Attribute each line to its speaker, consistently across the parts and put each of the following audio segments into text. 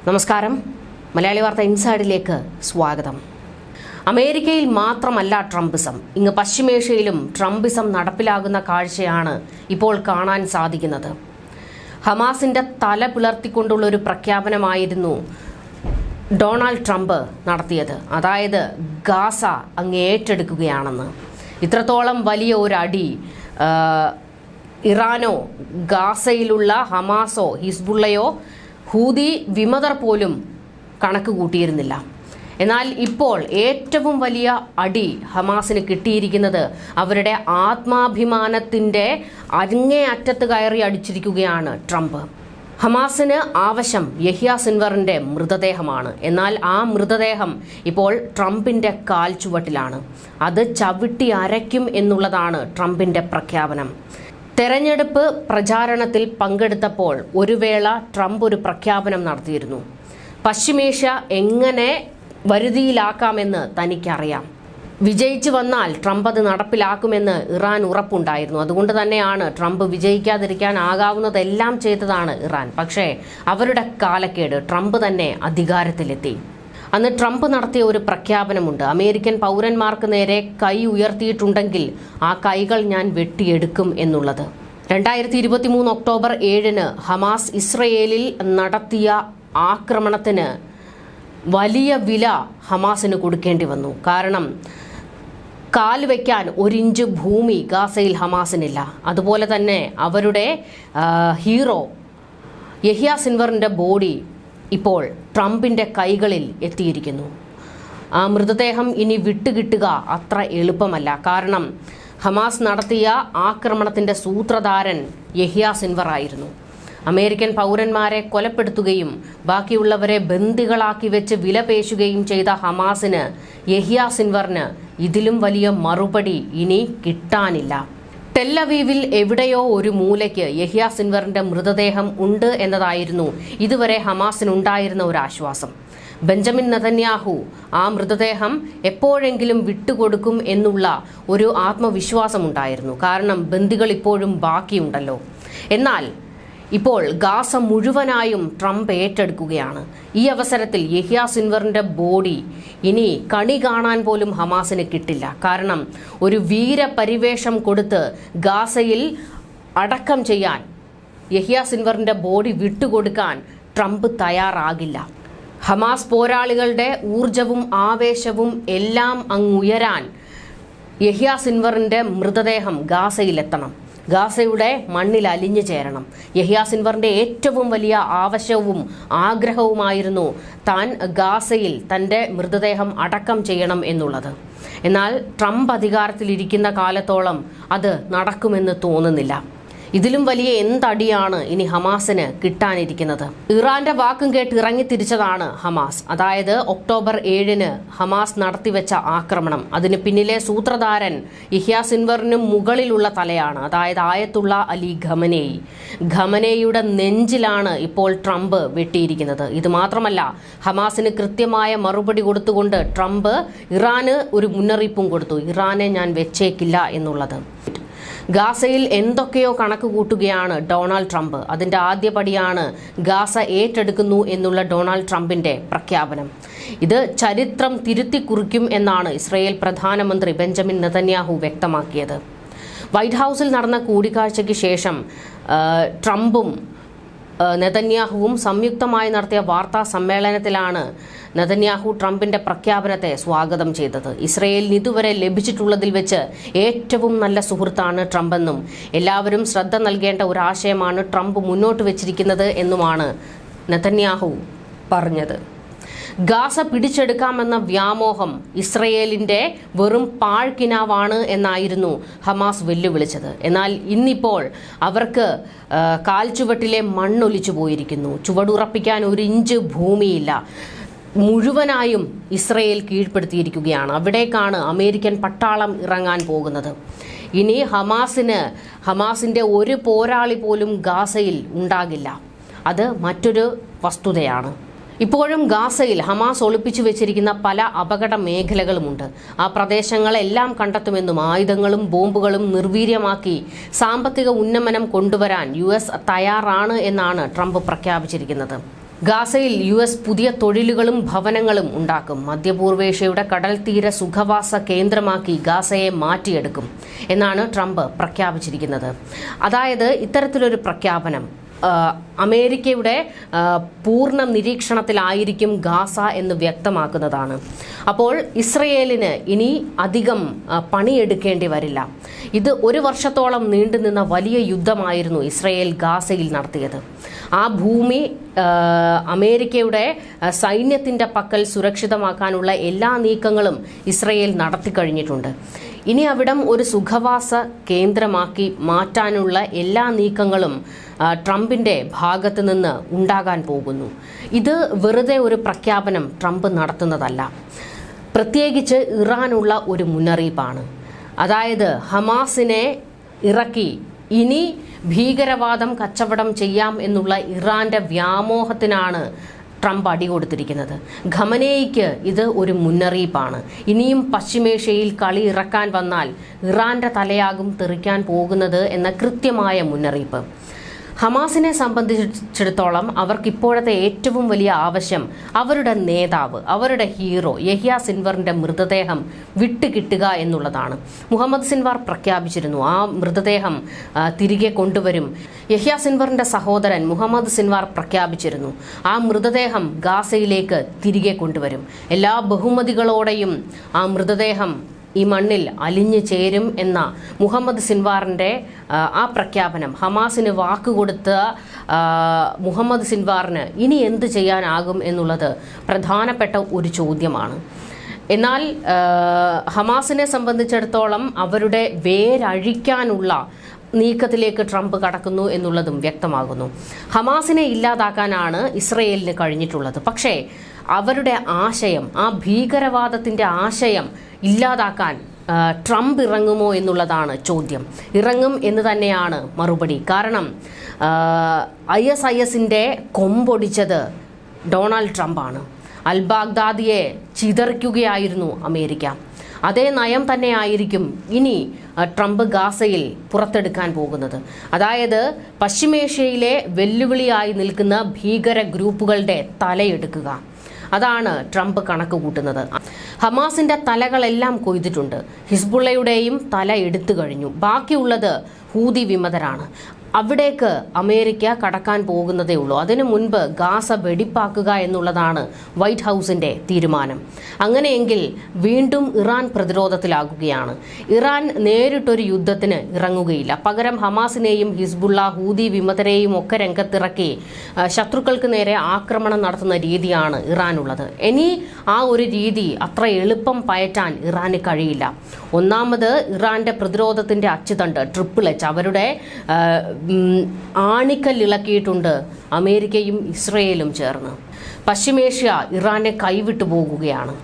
Speaker 1: നമസ്കാരം. മലയാളി വാർത്ത ഇൻസൈഡിലേക്ക് സ്വാഗതം. അമേരിക്കയിൽ മാത്രമല്ല ട്രംപിസം, ഇങ്ങ് പശ്ചിമേഷ്യയിലും ട്രംപിസം നടപ്പിലാകുന്ന കാഴ്ചയാണ് ഇപ്പോൾ കാണാൻ സാധിക്കുന്നത്. ഹമാസിന്റെ തല പിളർത്തിക്കൊണ്ടുള്ള ഒരു പ്രഖ്യാപനമായിരുന്നു ഡൊണാൾഡ് ട്രംപ് നടത്തിയത്. അതായത് ഗാസ അങ്ങ് ഏറ്റെടുക്കുകയാണെന്ന്. ഇത്രത്തോളം വലിയ ഒരു അടി ഇറാനോ ഗാസയിലുള്ള ഹമാസോ ഹിസ്ബുള്ളയോ ഹൂതി വിമതർ പോലും കണക്ക് കൂട്ടിയിരുന്നില്ല. എന്നാൽ ഇപ്പോൾ ഏറ്റവും വലിയ അടി ഹമാസിന് കിട്ടിയിരിക്കുന്നത് അവരുടെ ആത്മാഭിമാനത്തിൻ്റെ അങ്ങേയറ്റത്ത് കയറി അടിച്ചിരിക്കുകയാണ് ട്രംപ്. ഹമാസിന് ആവശ്യം യഹ്യ സിൻവറിന്റെ മൃതദേഹമാണ്. എന്നാൽ ആ മൃതദേഹം ഇപ്പോൾ ട്രംപിന്റെ കാൽ ചുവട്ടിലാണ്. അത് ചവിട്ടി അരയ്ക്കും എന്നുള്ളതാണ് ട്രംപിന്റെ പ്രഖ്യാപനം. തെരഞ്ഞെടുപ്പ് പ്രചാരണത്തിൽ പങ്കെടുത്തപ്പോൾ ഒരു വേള ട്രംപ് ഒരു പ്രഖ്യാപനം നടത്തിയിരുന്നു. പശ്ചിമേഷ്യ എങ്ങനെ വരുതിയിലാക്കാമെന്ന് തനിക്കറിയാം. വിജയിച്ചു വന്നാൽ ട്രംപ് അത് നടപ്പിലാക്കുമെന്ന് ഇറാൻ ഉറപ്പുണ്ടായിരുന്നു. അതുകൊണ്ട് തന്നെയാണ് ട്രംപ് വിജയിക്കാതിരിക്കാനാകാവുന്നതെല്ലാം ചെയ്തതാണ് ഇറാൻ. പക്ഷേ അവരുടെ കാലക്കേട് ട്രംപ് തന്നെ അധികാരത്തിലെത്തി. അന്ന് ട്രംപ് നടത്തിയ ഒരു പ്രഖ്യാപനമുണ്ട്. അമേരിക്കൻ പൗരന്മാർക്ക് നേരെ കൈ ഉയർത്തിയിട്ടുണ്ടെങ്കിൽ ആ കൈകൾ ഞാൻ വെട്ടിയെടുക്കും എന്നുള്ളത്. 2023 ഒക്ടോബർ 7 ഹമാസ് ഇസ്രയേലിൽ നടത്തിയ ആക്രമണത്തിന് വലിയ വില ഹമാസിന് കൊടുക്കേണ്ടി വന്നു. കാരണം കാല് വയ്ക്കാൻ 1 ഇഞ്ച് ഭൂമി ഗാസയിൽ ഹമാസിനില്ല. അതുപോലെ തന്നെ അവരുടെ ഹീറോ യഹ്യ സിൻവറിന്റെ ബോഡി ഇപ്പോൾ ട്രംപിന്റെ കൈകളിൽ എത്തിയിരിക്കുന്നു. ആ മൃതദേഹം ഇനി വിട്ടുകിട്ടുക അത്ര എളുപ്പമല്ല. കാരണം ഹമാസ് നടത്തിയ ആക്രമണത്തിന്റെ സൂത്രധാരൻ യഹ്യ സിൻവർ ആയിരുന്നു. അമേരിക്കൻ പൗരന്മാരെ കൊലപ്പെടുത്തുകയും ബാക്കിയുള്ളവരെ ബന്ദികളാക്കി വെച്ച് വിലപേശുകയും ചെയ്ത ഹമാസിന് യഹ്യ സിൻവറിന് ഇതിലും വലിയ മറുപടി ഇനി കിട്ടാനില്ല. ടെല്ലവീവിൽ എവിടെയോ ഒരു മൂലയ്ക്ക് യഹ്യ സിൻവറിന്റെ മൃതദേഹം ഉണ്ട് എന്നതായിരുന്നു ഇതുവരെ ഹമാസിനുണ്ടായിരുന്ന ഒരു ആശ്വാസം. ബെഞ്ചമിൻ നെതന്യാഹു ആ മൃതദേഹം എപ്പോഴെങ്കിലും വിട്ടുകൊടുക്കും എന്നുള്ള ഒരു ആത്മവിശ്വാസമുണ്ടായിരുന്നു. കാരണം ബന്ദികൾ ഇപ്പോഴും ബാക്കിയുണ്ടല്ലോ. എന്നാൽ ഇപ്പോൾ ഗാസ മുഴുവനായും ട്രംപ് ഏറ്റെടുക്കുകയാണ്. ഈ അവസരത്തിൽ യഹ്യ സിൻവറിന്റെ ബോഡി ഇനി കണി കാണാൻ പോലും ഹമാസിന് കിട്ടില്ല. കാരണം ഒരു വീരപരിവേഷം കൊടുത്ത് ഗാസയിൽ അടക്കം ചെയ്യാൻ യഹ്യ സിൻവറിന്റെ ബോഡി വിട്ടുകൊടുക്കാൻ ട്രംപ് തയ്യാറാകില്ല. ഹമാസ് പോരാളികളുടെ ഊർജവും ആവേശവും എല്ലാം അങ്ങുയരാൻ യഹ്യ സിൻവറിന്റെ മൃതദേഹം ഗാസയിലെത്തണം. ഗാസയുടെ മണ്ണിൽ അലിഞ്ഞു ചേരണം. യഹ്യ സിൻവറിന്റെ ഏറ്റവും വലിയ ആവശ്യവും ആഗ്രഹവുമായിരുന്നു താൻ ഗാസയിൽ തൻ്റെ മൃതദേഹം അടക്കം ചെയ്യണം എന്നുള്ളത്. എന്നാൽ ട്രംപ് അധികാരത്തിലിരിക്കുന്ന കാലത്തോളം അത് നടക്കുമെന്ന് തോന്നുന്നില്ല. ഇതിലും വലിയ എന്തടിയാണ് ഇനി ഹമാസിന് കിട്ടാനിരിക്കുന്നത്? ഇറാന്റെ വാക്കും കേട്ട് ഇറങ്ങിത്തിരിച്ചതാണ് ഹമാസ്. അതായത് ഒക്ടോബർ 7 ഹമാസ് നടത്തിവെച്ച ആക്രമണം. അതിന് പിന്നിലെ സൂത്രധാരൻ യഹ്യ സിൻവറിന് മുകളിലുള്ള തലയാണ്. അതായത് ആയത്തുള്ള അലി ഖമനേയി. ഖമനേയിയുടെ നെഞ്ചിലാണ് ഇപ്പോൾ ട്രംപ് വെട്ടിയിരിക്കുന്നത്. ഇത് മാത്രമല്ല, ഹമാസിന് കൃത്യമായ മറുപടി കൊടുത്തുകൊണ്ട് ട്രംപ് ഇറാന് ഒരു മുന്നറിയിപ്പും കൊടുത്തു. ഇറാനെ ഞാൻ വെച്ചേക്കില്ല എന്നുള്ളത്. ഗാസയിൽ എന്തൊക്കെയോ കണക്ക് കൂട്ടുകയാണ് ഡൊണാൾഡ് ട്രംപ്. അതിന്റെ ആദ്യപടിയാണ് ഗാസ ഏറ്റെടുക്കുന്നു എന്നുള്ള ഡൊണാൾഡ് ട്രംപിന്റെ പ്രഖ്യാപനം. ഇത് ചരിത്രം തിരുത്തി കുറിക്കും എന്നാണ് ഇസ്രയേൽ പ്രധാനമന്ത്രി ബെഞ്ചമിൻ നെതന്യാഹു വ്യക്തമാക്കിയത്. വൈറ്റ് ഹൗസിൽ നടന്ന കൂടിക്കാഴ്ചയ്ക്ക് ശേഷം ട്രംപും നെതന്യാഹുവും സംയുക്തമായി നടത്തിയ വാർത്താ സമ്മേളനത്തിലാണ് നെതന്യാഹു ട്രംപിന്റെ പ്രഖ്യാപനത്തെ സ്വാഗതം ചെയ്തത്. ഇസ്രയേലിന് ഇതുവരെ ലഭിച്ചിട്ടുള്ളതിൽ വെച്ച് ഏറ്റവും നല്ല സുഹൃത്താണ് ട്രംപെന്നും എല്ലാവരും ശ്രദ്ധ നൽകേണ്ട ഒരു ആശയമാണ് ട്രംപ് മുന്നോട്ട് വെച്ചിരിക്കുന്നത് എന്നുമാണ് നെതന്യാഹു പറഞ്ഞത്. ഗാസ പിടിച്ചെടുക്കാമെന്ന വ്യാമോഹം ഇസ്രയേലിന്റെ വെറും പാഴ്ക്കിനാവാണ് എന്നായിരുന്നു ഹമാസ് വെല്ലുവിളിച്ചത്. എന്നാൽ ഇന്നിപ്പോൾ അവർക്ക് കാൽച്ചുവട്ടിലെ മണ്ണൊലിച്ചു പോയിരിക്കുന്നു. ചുവടുറപ്പിക്കാൻ 1 ഇഞ്ച് ഭൂമിയില്ല. മുഴുവനായും ഇസ്രയേൽ കീഴ്പ്പെടുത്തിയിരിക്കുകയാണ്. അവിടേക്കാണ് അമേരിക്കൻ പട്ടാളം ഇറങ്ങാൻ പോകുന്നത്. ഇനി ഹമാസിന്റെ ഒരു പോരാളി പോലും ഗാസയിൽ ഉണ്ടാകില്ല. അത് മറ്റൊരു വസ്തുതയാണ്. ഇപ്പോഴും ഗാസയിൽ ഹമാസ് ഒളിപ്പിച്ചു വെച്ചിരിക്കുന്ന പല അപകട മേഖലകളുമുണ്ട്. ആ പ്രദേശങ്ങളെല്ലാം കണ്ടെത്തുമെന്നും ആയുധങ്ങളും ബോംബുകളും നിർവീര്യമാക്കി സാമ്പത്തിക ഉന്നമനം കൊണ്ടുവരാൻ US തയ്യാറാണ് എന്നാണ് ട്രംപ് പ്രഖ്യാപിച്ചിരിക്കുന്നത്. ഗാസയിൽ US പുതിയ തൊഴിലുകളും ഭവനങ്ങളും ഉണ്ടാക്കും. മധ്യപൂർവേഷ്യയുടെ കടൽ തീര സുഖവാസ കേന്ദ്രമാക്കി ഗാസയെ മാറ്റിയെടുക്കും എന്നാണ് ട്രംപ് പ്രഖ്യാപിച്ചിരിക്കുന്നത്. അതായത് ഇത്തരത്തിലൊരു പ്രഖ്യാപനം അമേരിക്കയുടെ പൂർണ്ണ നിരീക്ഷണത്തിലായിരിക്കും ഗാസ എന്ന് വ്യക്തമാക്കുന്നതാണ്. അപ്പോൾ ഇസ്രയേലിന് ഇനി അധികം പണിയെടുക്കേണ്ടി വരില്ല. ഇത് 1 വർഷത്തോളം നീണ്ടുനിന്ന വലിയ യുദ്ധമായിരുന്നു ഇസ്രയേൽ ഗാസയിൽ നടത്തിയത്. ആ ഭൂമി അമേരിക്കയുടെ സൈന്യത്തിൻ്റെ പക്കൽ സുരക്ഷിതമാക്കാനുള്ള എല്ലാ നീക്കങ്ങളും ഇസ്രയേൽ നടത്തിക്കഴിഞ്ഞിട്ടുണ്ട്. ഇനി അവിടം ഒരു സുഖവാസ കേന്ദ്രമാക്കി മാറ്റാനുള്ള എല്ലാ നീക്കങ്ങളും ട്രംപിൻ്റെ ഭാഗത്ത് നിന്ന് ഉണ്ടാകാൻ പോകുന്നു. ഇത് വെറുതെ ഒരു പ്രഖ്യാപനം ട്രംപ് നടത്തുന്നതല്ല, പ്രത്യേകിച്ച് ഇറാനുള്ള ഒരു മുന്നറിയിപ്പാണ്. അതായത് ഹമാസിനെ ഇറക്കി ഇനി ഭീകരവാദം കച്ചവടം ചെയ്യാം എന്നുള്ള ഇറാന്റെ വ്യാമോഹത്തിനാണ് ട്രംപ് അടികൊടുത്തിരിക്കുന്നത്. ഖമനേയിക്ക് ഇത് ഒരു മുന്നറിയിപ്പാണ്. ഇനിയും പശ്ചിമേഷ്യയിൽ കളി ഇറക്കാൻ വന്നാൽ ഇറാന്റെ തലയാകും തെറിക്കാൻ പോകുന്നത് എന്ന കൃത്യമായ മുന്നറിയിപ്പ്. ഹമാസിനെ സംബന്ധിച്ചിടത്തോളം അവർക്ക് ഇപ്പോഴത്തെ ഏറ്റവും വലിയ ആവശ്യം അവരുടെ നേതാവ്, അവരുടെ ഹീറോ യഹ്യ സിൻവറിന്റെ മൃതദേഹം വിട്ടുകിട്ടുക എന്നുള്ളതാണ്. മുഹമ്മദ് സിൻവാർ പ്രഖ്യാപിച്ചിരുന്നു ആ മൃതദേഹം തിരികെ കൊണ്ടുവരും. യഹ്യ സിൻവറിന്റെ സഹോദരൻ മുഹമ്മദ് സിൻവാർ പ്രഖ്യാപിച്ചിരുന്നു ആ മൃതദേഹം ഗാസയിലേക്ക് തിരികെ കൊണ്ടുവരും. എല്ലാ ബഹുമതികളോടെയും ആ മൃതദേഹം ഈ മണ്ണിൽ അലിഞ്ഞു ചേരും എന്ന മുഹമ്മദ് സിൻവാറിൻ്റെ ആ പ്രഖ്യാപനം, ഹമാസിന് വാക്കുകൊടുത്ത മുഹമ്മദ് സിൻവാറിന് ഇനി എന്ത് ചെയ്യാനാകും എന്നുള്ളത് പ്രധാനപ്പെട്ട ഒരു ചോദ്യമാണ്. എന്നാൽ ഹമാസിനെ സംബന്ധിച്ചിടത്തോളം അവരുടെ വേരഴിക്കാനുള്ള നീക്കത്തിലേക്ക് ട്രംപ് കടക്കുന്നു എന്നുള്ളതും വ്യക്തമാകുന്നു. ഹമാസിനെ ഇല്ലാതാക്കാനാണ് ഇസ്രയേലിന് കഴിഞ്ഞിട്ടുള്ളത്. പക്ഷേ അവരുടെ ആശയം, ആ ഭീകരവാദത്തിൻ്റെ ആശയം ഇല്ലാതാക്കാൻ ട്രംപ് ഇറങ്ങുമോ എന്നുള്ളതാണ് ചോദ്യം. ഇറങ്ങും എന്ന് തന്നെയാണ് മറുപടി. കാരണം ISISന്റെ കൊമ്പൊടിച്ചത് ഡൊണാൾഡ് ട്രംപാണ്. അൽ ബാഗ്ദാദിയെ ചിതറിക്കുകയായിരുന്നു അമേരിക്ക. അതേ നയം തന്നെയായിരിക്കും ഇനി ട്രംപ് ഗാസയിൽ പുറത്തെടുക്കാൻ പോകുന്നത്. അതായത് പശ്ചിമേഷ്യയിലെ വെല്ലുവിളിയായി നിൽക്കുന്ന ഭീകര ഗ്രൂപ്പുകളുടെ തലയെടുക്കുക. അതാണ് ട്രംപ് കണക്ക് കൂട്ടുന്നത്. ഹമാസിന്റെ തലകളെല്ലാം കൊയ്തിട്ടുണ്ട്. ഹിസ്ബുള്ളയുടെയും തല എടുത്തു കഴിഞ്ഞു. ബാക്കിയുള്ളത് ഹൂതി വിമതരാണ്. അവിടേക്ക് അമേരിക്ക കടക്കാൻ പോകുന്നതേ ഉള്ളൂ. അതിനു മുൻപ് ഗാസ വെടിപ്പാക്കുക എന്നുള്ളതാണ് വൈറ്റ് ഹൗസിന്റെ തീരുമാനം. അങ്ങനെയെങ്കിൽ വീണ്ടും ഇറാൻ പ്രതിരോധത്തിലാകുകയാണ്. ഇറാൻ നേരിട്ടൊരു യുദ്ധത്തിന് ഇറങ്ങുകയില്ല. പകരം ഹമാസിനെയും ഹിസ്ബുള്ള, ഹൂതി വിമതരെയും ഒക്കെ രംഗത്തിറക്കി ശത്രുക്കൾക്ക് നേരെ ആക്രമണം നടത്തുന്ന രീതിയാണ് ഇറാനുള്ളത്. ഇനി ആ ഒരു രീതി അത്ര എളുപ്പം പയറ്റാൻ ഇറാന് കഴിയില്ല. ഒന്നാമത് ഇറാന്റെ പ്രതിരോധത്തിന്റെ അച്ചുതണ്ട് HHH അവരുടെ ആണിക്കല്ലിളക്കിയിട്ടുണ്ട് അമേരിക്കയും ഇസ്രയേലും ചേർന്ന്. പശ്ചിമേഷ്യ ഇറാനെ കൈവിട്ടു പോകുകയാണ്.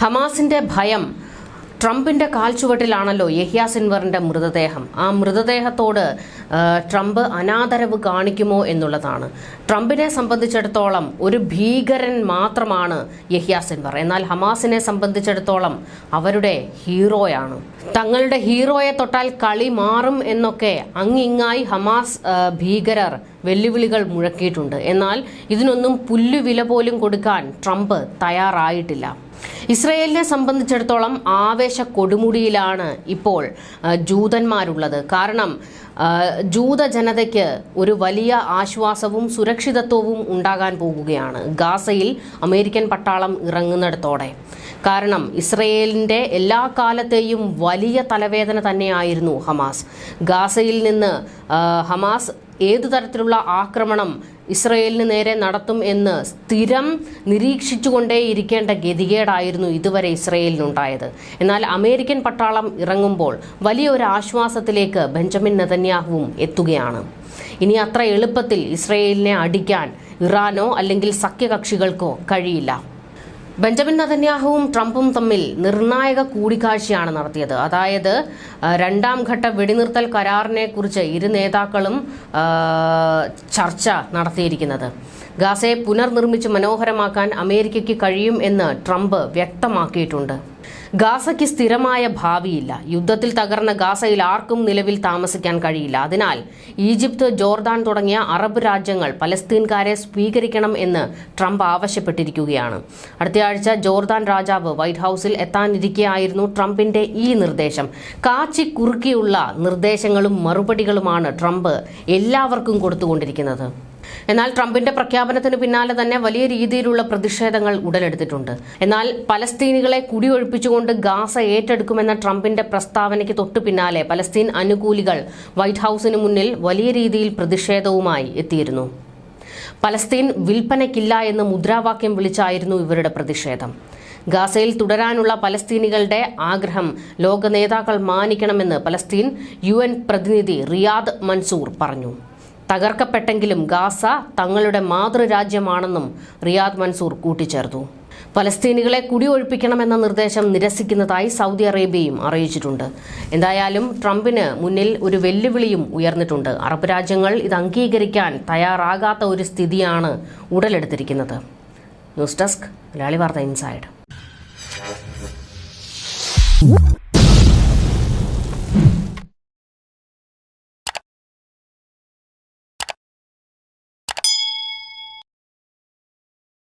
Speaker 1: ഹമാസിന്റെ ഭയം ട്രംപിന്റെ കാൽച്ചുവട്ടിലാണല്ലോ യഹ്യ സിൻവറിന്റെ മൃതദേഹം. ആ മൃതദേഹത്തോട് ട്രംപ് അനാദരവ് കാണിക്കുമോ എന്നുള്ളതാണ്. ട്രംപിനെ സംബന്ധിച്ചിടത്തോളം ഒരു ഭീകരൻ മാത്രമാണ് യഹ്യ സിൻവർ. എന്നാൽ ഹമാസിനെ സംബന്ധിച്ചിടത്തോളം അവരുടെ ഹീറോയാണ്. തങ്ങളുടെ ഹീറോയെ തൊട്ടാൽ കളി മാറും എന്നൊക്കെ അങ്ങിങ്ങായി ഹമാസ് ഭീകരർ വെല്ലുവിളികൾ മുഴക്കിയിട്ടുണ്ട്. എന്നാൽ ഇതിനൊന്നും പുല്ലുവില പോലും കൊടുക്കാൻ ട്രംപ് തയ്യാറായിട്ടില്ല. ഇസ്രയേലിനെ സംബന്ധിച്ചിടത്തോളം ആവേശ കൊടുമുടിയിലാണ് ഇപ്പോൾ ജൂതന്മാരുള്ളത്. കാരണം ജൂത ജനതയ്ക്ക് ഒരു വലിയ ആശ്വാസവും സുരക്ഷിതത്വവും ഉണ്ടാകാൻ പോകുകയാണ് ഗാസയിൽ അമേരിക്കൻ പട്ടാളം ഇറങ്ങുന്നിടത്തോടെ. കാരണം ഇസ്രയേലിൻ്റെ എല്ലാ കാലത്തെയും വലിയ തലവേദന തന്നെയായിരുന്നു ഹമാസ്. ഗാസയിൽ നിന്ന് ഹമാസ് ഏതു തരത്തിലുള്ള ആക്രമണം ഇസ്രയേലിന് നേരെ നടത്തും എന്ന് സ്ഥിരം നിരീക്ഷിച്ചുകൊണ്ടേയിരിക്കേണ്ട ഗതികേടായിരുന്നു ഇതുവരെ ഇസ്രയേലിനുണ്ടായത്. എന്നാൽ അമേരിക്കൻ പട്ടാളം ഇറങ്ങുമ്പോൾ വലിയൊരു ആശ്വാസത്തിലേക്ക് ബെഞ്ചമിൻ നെതന്യാഹുവും എത്തുകയാണ്. ഇനി അത്ര എളുപ്പത്തിൽ ഇസ്രയേലിനെ അടിക്കാൻ ഇറാനോ അല്ലെങ്കിൽ സഖ്യകക്ഷികൾക്കോ കഴിയില്ല. ബെഞ്ചമിൻ നെതന്യാഹുവും ട്രംപും തമ്മിൽ നിർണായക കൂടിക്കാഴ്ചയാണ് നടത്തിയത്. അതായത് 2ാം ഘട്ട വെടിനിർത്തൽ കരാറിനെ കുറിച്ച് ഇരു നേതാക്കളും ചർച്ച നടത്തിയിരിക്കുന്നത്. ഗാസയെ പുനർനിർമ്മിച്ച് മനോഹരമാക്കാൻ അമേരിക്കയ്ക്ക് കഴിയും എന്ന് ട്രംപ് വ്യക്തമാക്കിയിട്ടുണ്ട്. ഗാസയ്ക്ക് സ്ഥിരമായ ഭാവിയില്ല. യുദ്ധത്തിൽ തകർന്ന ഗാസയിൽ ആർക്കും നിലവിൽ താമസിക്കാൻ കഴിയില്ല. അതിനാൽ ഈജിപ്ത്, ജോർദാൻ തുടങ്ങിയ അറബ് രാജ്യങ്ങൾ പലസ്തീൻകാരെ സ്വീകരിക്കണം എന്ന് ട്രംപ് ആവശ്യപ്പെട്ടിരിക്കുകയാണ്. അടുത്തയാഴ്ച ജോർദാൻ രാജാവ് വൈറ്റ് ഹൌസിൽ എത്താനിരിക്കെയായിരുന്നു ട്രംപിന്റെ ഈ നിർദ്ദേശം. കാച്ചി കുറുക്കിയുള്ള നിർദ്ദേശങ്ങളും മറുപടികളുമാണ് ട്രംപ് എല്ലാവർക്കും കൊടുത്തുകൊണ്ടിരിക്കുന്നത്. എന്നാൽ ട്രംപിന്റെ പ്രഖ്യാപനത്തിന് പിന്നാലെ തന്നെ വലിയ രീതിയിലുള്ള പ്രതിഷേധങ്ങൾ ഉടലെടുത്തിട്ടുണ്ട്. എന്നാൽ പലസ്തീനികളെ കുടിയൊഴിപ്പിച്ചുകൊണ്ട് ഗാസ ഏറ്റെടുക്കുമെന്ന ട്രംപിന്റെ പ്രസ്താവനയ്ക്ക് തൊട്ടു പിന്നാലെ പലസ്തീൻ അനുകൂലികൾ വൈറ്റ് ഹൌസിന് മുന്നിൽ വലിയ രീതിയിൽ പ്രതിഷേധവുമായി എത്തിയിരുന്നു. പലസ്തീൻ വിൽപ്പനയ്ക്കില്ല എന്ന് മുദ്രാവാക്യം വിളിച്ചായിരുന്നു ഇവരുടെ പ്രതിഷേധം. ഗാസയിൽ തുടരാനുള്ള പലസ്തീനികളുടെ ആഗ്രഹം ലോക നേതാക്കൾ മാനിക്കണമെന്ന് പലസ്തീൻ UN പ്രതിനിധി റിയാദ് മൻസൂർ പറഞ്ഞു. തകർക്കപ്പെട്ടെങ്കിലും ഗാസ തങ്ങളുടെ മാതൃരാജ്യമാണെന്നും റിയാദ് മൻസൂർ കൂട്ടിച്ചേർത്തു. പലസ്തീനികളെ കുടിയൊഴിപ്പിക്കണമെന്ന നിർദ്ദേശം നിരസിക്കുന്നതായി സൗദി അറേബ്യയും അറിയിച്ചിട്ടുണ്ട്. എന്തായാലും ട്രംപിന് മുന്നിൽ ഒരു വെല്ലുവിളിയും ഉയർന്നിട്ടുണ്ട്. അറബ് രാജ്യങ്ങൾ ഇത് അംഗീകരിക്കാൻ തയ്യാറാകാത്ത ഒരു സ്ഥിതിയാണ് ഉടലെടുത്തിരിക്കുന്നത്. ന്യൂസ് ഡെസ്ക് മലയാളി വാർത്ത ഇൻസൈഡ്.